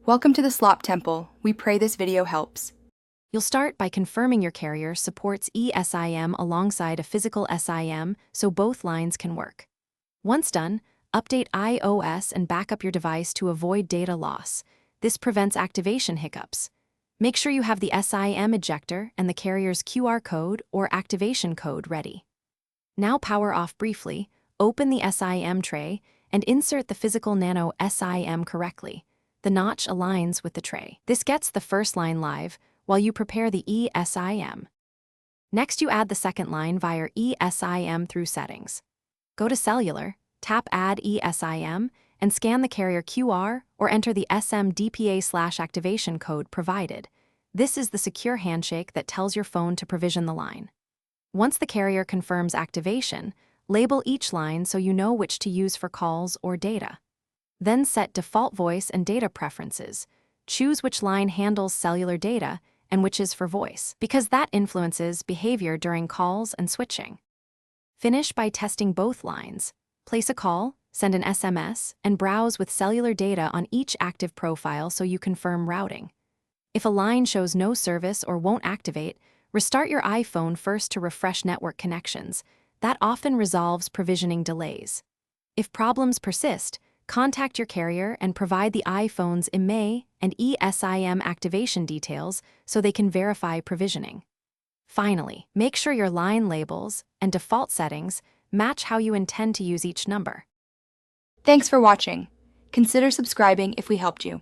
Welcome to the Slop Temple. We pray this video helps. You'll start by confirming your carrier supports eSIM alongside a physical SIM so both lines can work. Once done, update iOS and back up your device to avoid data loss. This prevents activation hiccups. Make sure you have the SIM ejector and the carrier's QR code or activation code ready. Now power off briefly, open the SIM tray, and insert the physical nano SIM correctly. The notch aligns with the tray. This gets the first line live while you prepare the eSIM. Next, you add the second line via eSIM through Settings. Go to Cellular, tap Add eSIM, and scan the carrier QR or enter the SMDPA/activation code provided. This is the secure handshake that tells your phone to provision the line. Once the carrier confirms activation, label each line so you know which to use for calls or data. Then set default voice and data preferences. Choose which line handles cellular data and which is for voice, because that influences behavior during calls and switching. Finish by testing both lines. Place a call, send an SMS, and browse with cellular data on each active profile so you confirm routing. If a line shows no service or won't activate, restart your iPhone first to refresh network connections. That often resolves provisioning delays. If problems persist, contact your carrier and provide the iPhone's IMEI and eSIM activation details so they can verify provisioning. Finally, make sure your line labels and default settings match how you intend to use each number. Thanks for watching. Consider subscribing if we helped you.